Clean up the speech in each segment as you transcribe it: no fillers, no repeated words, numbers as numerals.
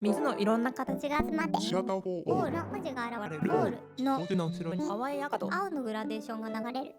水のいろんな形が集まってシアター4オール文字が現れるゴールの文字の後ろに淡い赤と青のグラデーションが流れる。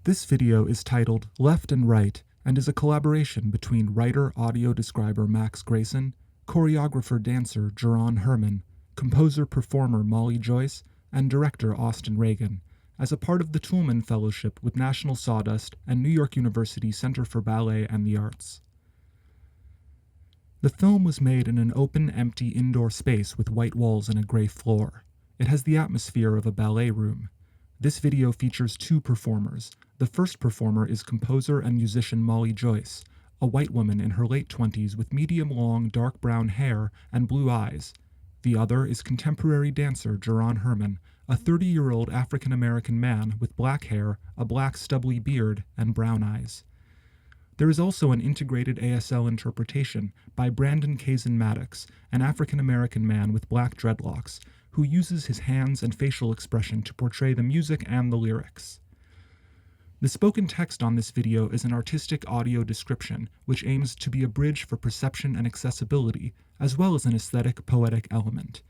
This video is titled Left and Right and is a collaboration between writer audio describer Max Greyson, choreographer dancer Jerron Herman, composer performer Molly Joyce, and director Austin Regan, as a part of the Toulmin Fellowship with National Sawdust and New York University Center for Ballet and the Arts. The film was made in an open, empty indoor space with white walls and a gray floor. It has the atmosphere of a ballet room. This video features two performers. The first performer is composer and musician Molly Joyce, a white woman in her late 20s with medium-long dark brown hair and blue eyes. The other is contemporary dancer Jerron Herman, a 30-year-old African-American man with black hair, a black stubbly beard, and brown eyes. There is also an integrated ASL interpretation by Brandon Kazen-Maddox, an African-American man with black dreadlocks, who uses his hands and facial expression to portray the music and the lyrics. The spoken text on this video is an artistic audio description which aims to be a bridge for perception and accessibility, as well as an aesthetic, poetic element.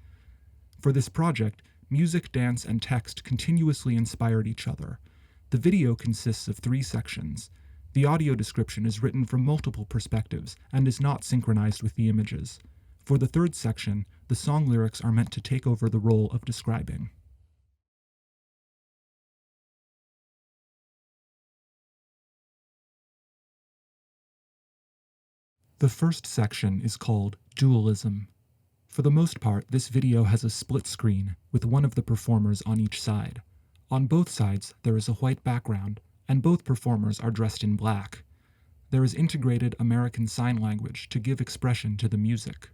For this project, music, dance, and text continuously inspired each other. The video consists of 3 sections. The audio description is written from multiple perspectives and is not synchronized with the images. For the 3rd section, the song lyrics are meant to take over the role of describing. The first section is called Dualism. For the most part, this video has a split screen, with one of the performers on each side. On both sides, there is a white background, and both performers are dressed in black. There is integrated American Sign Language to give expression to the music.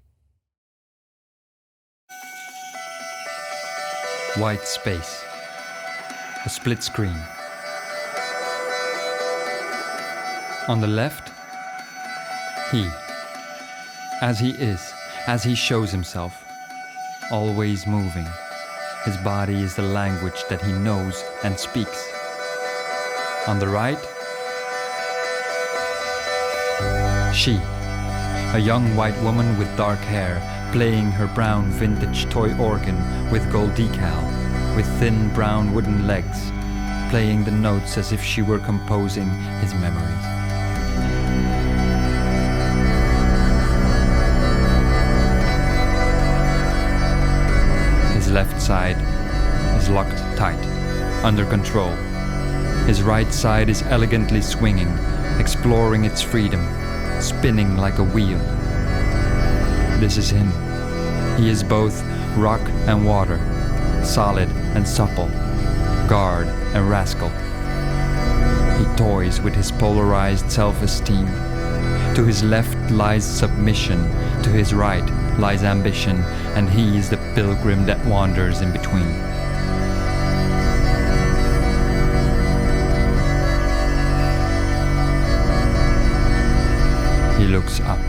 White space. A split screen. On the left, he. As he is, as he shows himself, always moving. His body is the language that he knows and speaks. On the right, she. A young white woman with dark hair, playing her brown vintage toy organ with gold decal, with thin brown wooden legs, playing the notes as if she were composing his memories. His left side is locked tight, under control. His right side is elegantly swinging, exploring its freedom, spinning like a wheel. This is him. He is both rock and water, solid and supple, guard and rascal. He toys with his polarized self-esteem. To his left lies submission, to his right lies ambition, and he is the pilgrim that wanders in between. He looks up,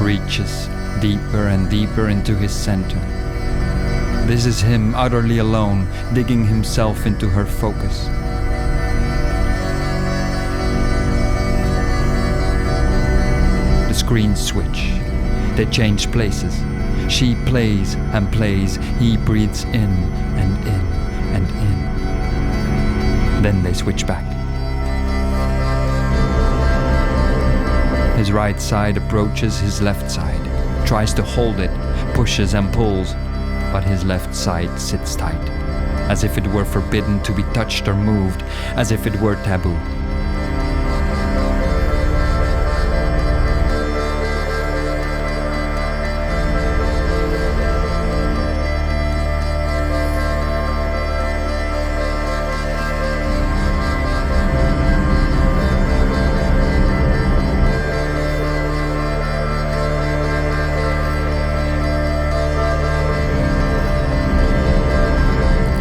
reaches deeper and deeper into his center. This is him utterly alone, digging himself into her focus. The screens switch. They change places. She plays and plays. He breathes in and in and in. Then they switch back. His right side approaches his left side, tries to hold it, pushes and pulls, but his left side sits tight, as if it were forbidden to be touched or moved, as if it were taboo.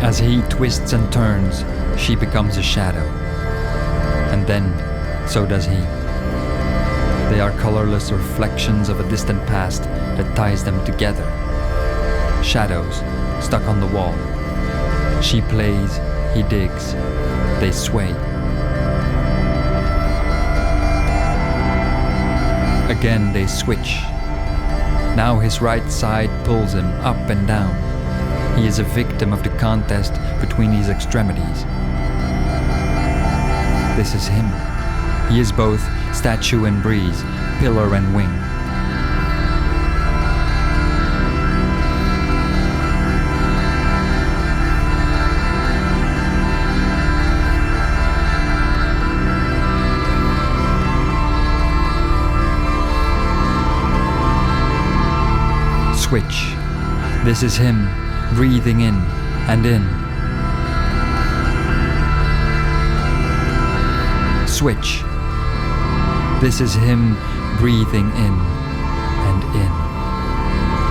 As he twists and turns, she becomes a shadow. And then, so does he. They are colorless reflections of a distant past that ties them together. Shadows stuck on the wall. She plays, he digs, they sway. Again they switch. Now his right side pulls him up and down. He is a victim of the contest between these extremities. This is him. He is both statue and breeze, pillar and wing. Switch. This is him, breathing in and in. Switch. This is him, breathing in and in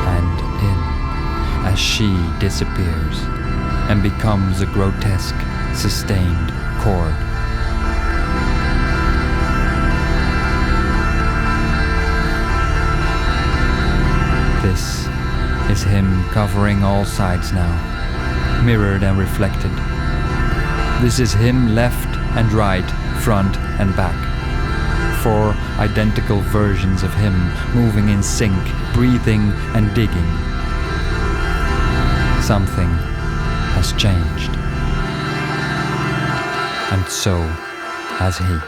and in, as she disappears and becomes a grotesque, sustained chord. This is him covering all sides now, mirrored and reflected. This is him left and right, front and back. 4 identical versions of him moving in sync, breathing and digging. Something has changed. And so has he.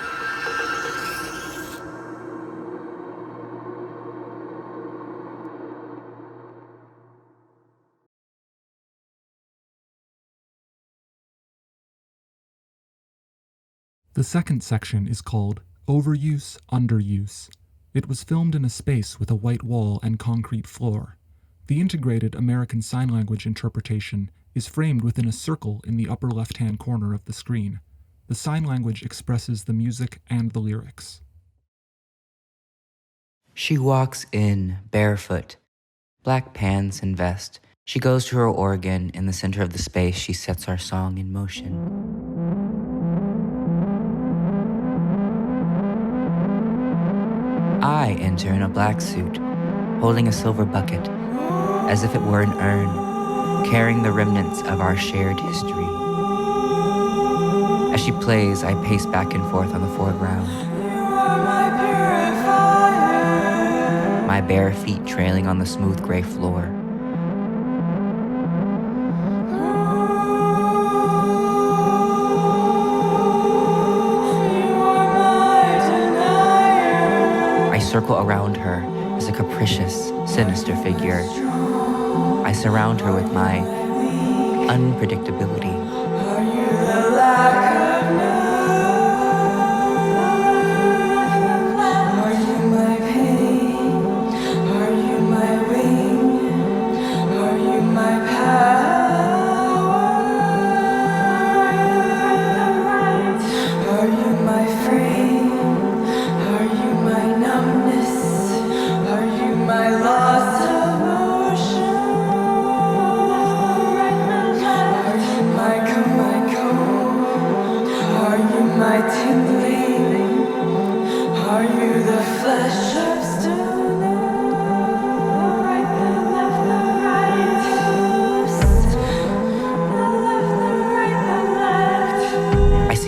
The second section is called Overuse, Underuse. It was filmed in a space with a white wall and concrete floor. The integrated American Sign Language interpretation is framed within a circle in the upper left-hand corner of the screen. The sign language expresses the music and the lyrics. She walks in, barefoot, black pants and vest. She goes to her organ. In the center of the space, she sets our song in motion. I enter in a black suit, holding a silver bucket, as if it were an urn, carrying the remnants of our shared history. As she plays, I pace back and forth on the foreground, my bare feet trailing on the smooth gray floor. I circle around her as a capricious, sinister figure. I surround her with my unpredictability.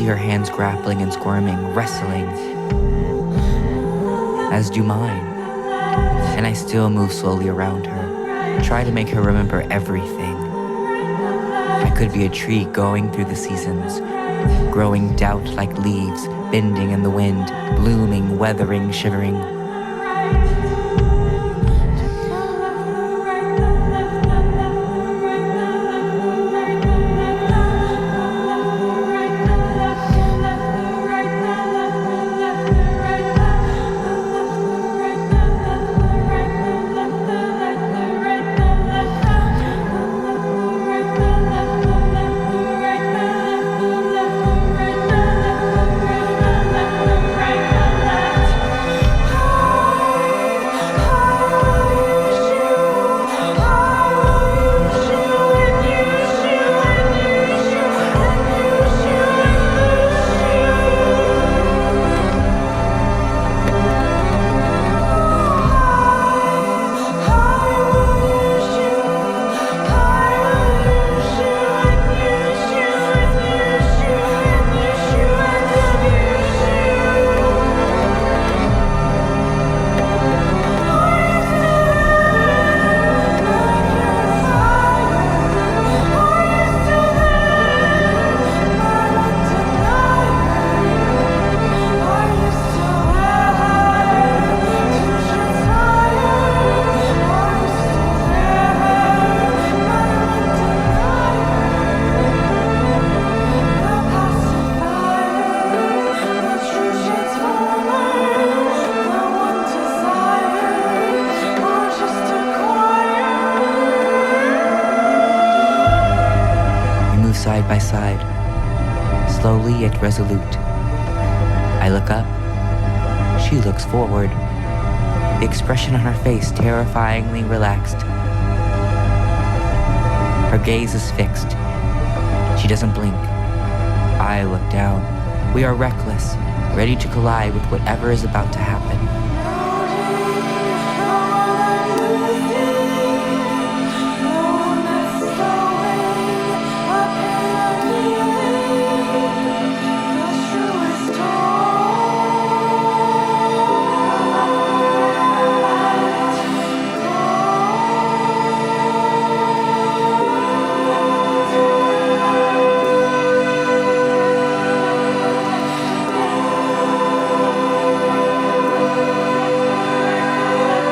Her hands grappling and squirming, wrestling, as do mine. And I still move slowly around her, try to make her remember everything. I could be a tree going through the seasons, growing doubt like leaves, bending in the wind, blooming, weathering, shivering. side by side, slowly yet resolute. I look up. She looks forward, the expression on her face terrifyingly relaxed. Her gaze is fixed. She doesn't blink. I look down. We are reckless, ready to collide with whatever is about to happen.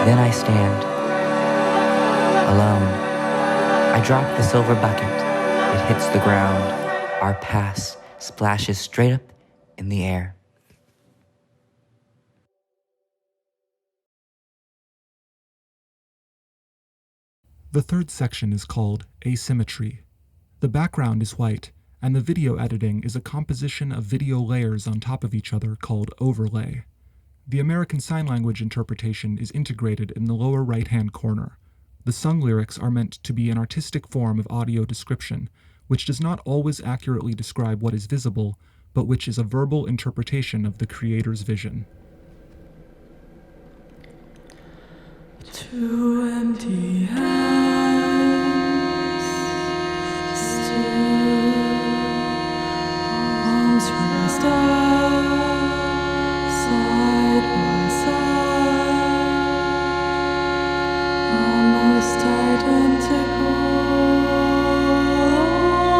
Then I stand, alone. I drop the silver bucket. It hits the ground. Our pass splashes straight up in the air. The third section is called Asymmetry. The background is white, and the video editing is a composition of video layers on top of each other called overlay. The American Sign Language interpretation is integrated in the lower right-hand corner. The sung lyrics are meant to be an artistic form of audio description, which does not always accurately describe what is visible, but which is a verbal interpretation of the creator's vision. Two empty hands, still, arms raised up, side by side, almost identical,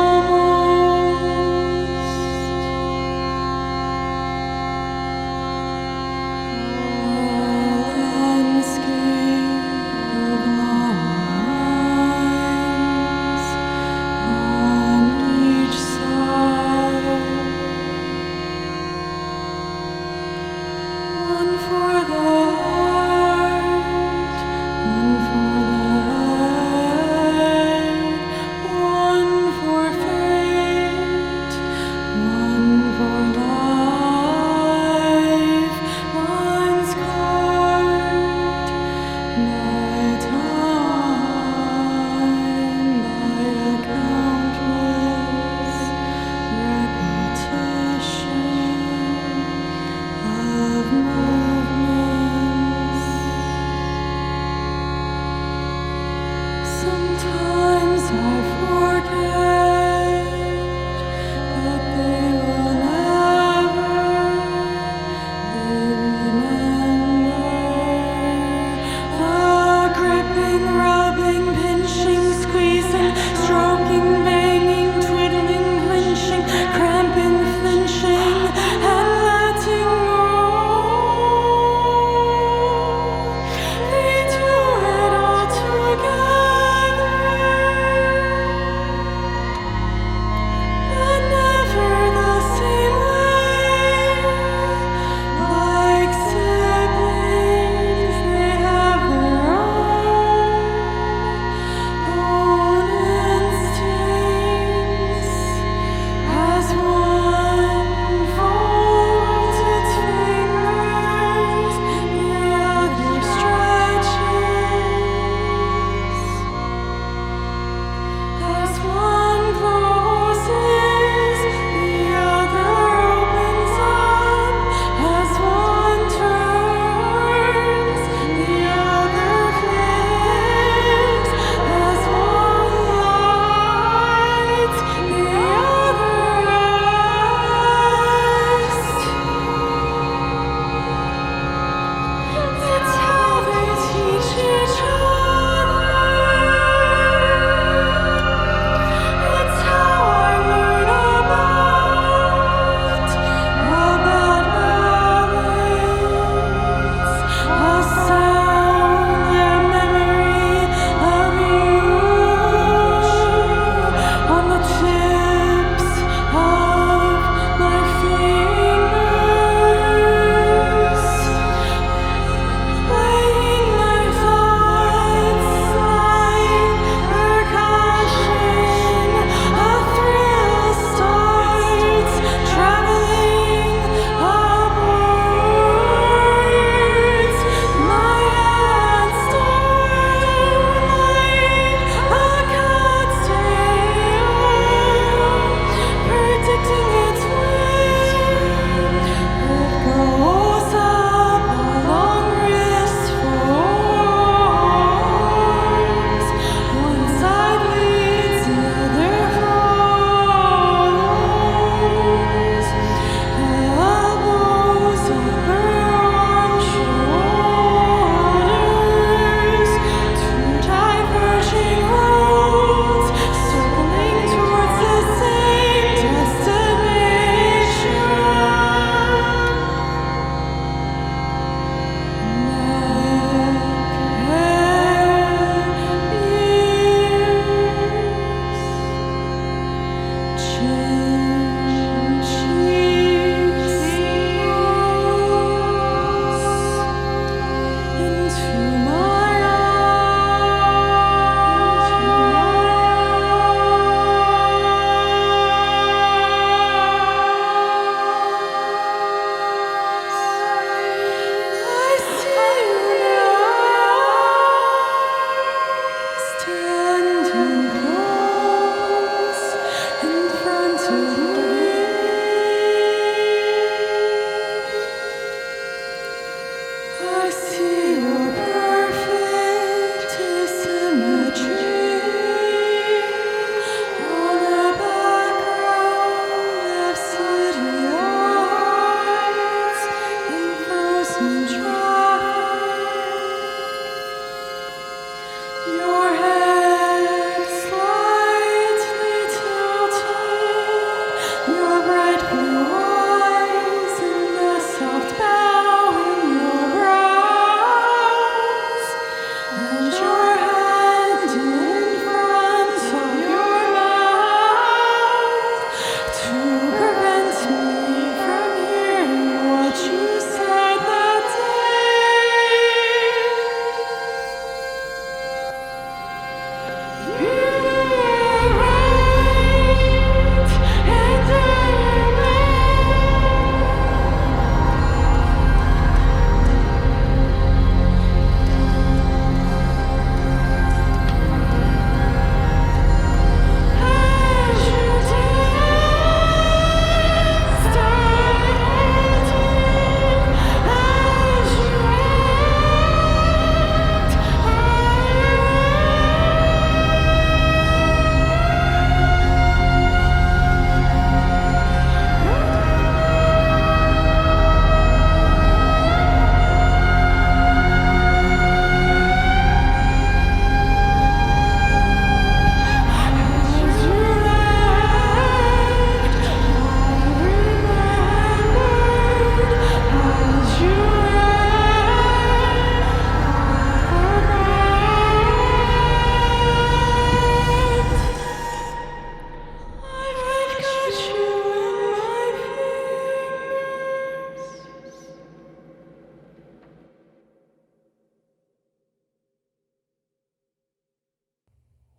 almost. A landscape of love.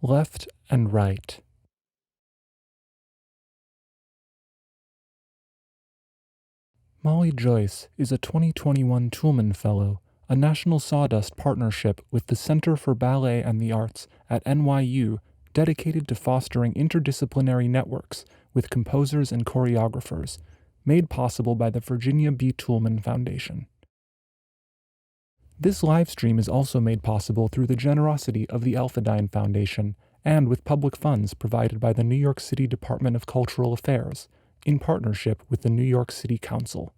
Left and right. Molly Joyce is a 2021 Toulmin Fellow, a National Sawdust partnership with the Center for Ballet and the Arts at NYU dedicated to fostering interdisciplinary networks with composers and choreographers, made possible by the Virginia B. Toulmin Foundation. This livestream is also made possible through the generosity of the Alphadine Foundation and with public funds provided by the New York City Department of Cultural Affairs, in partnership with the New York City Council.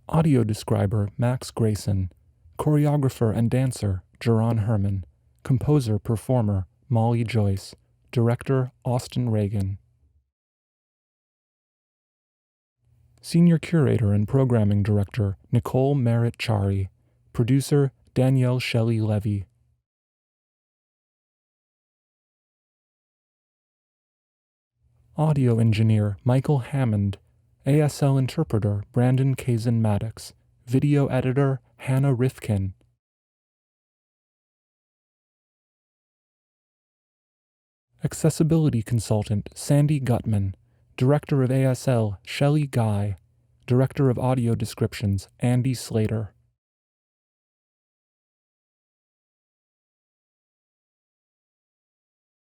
Audio describer Max Greyson, choreographer and dancer Jerron Herman, composer-performer Molly Joyce, director Austin Regan. Senior curator and programming director Nicole Merritt-Chari, producer Danielle Shelly Levy. Audio engineer Michael Hammond, ASL interpreter Brandon Kazen-Maddox, video editor Hannah Rifkin. Accessibility consultant Sandy Gutman, director of ASL Shelly Guy, director of audio descriptions Andy Slater.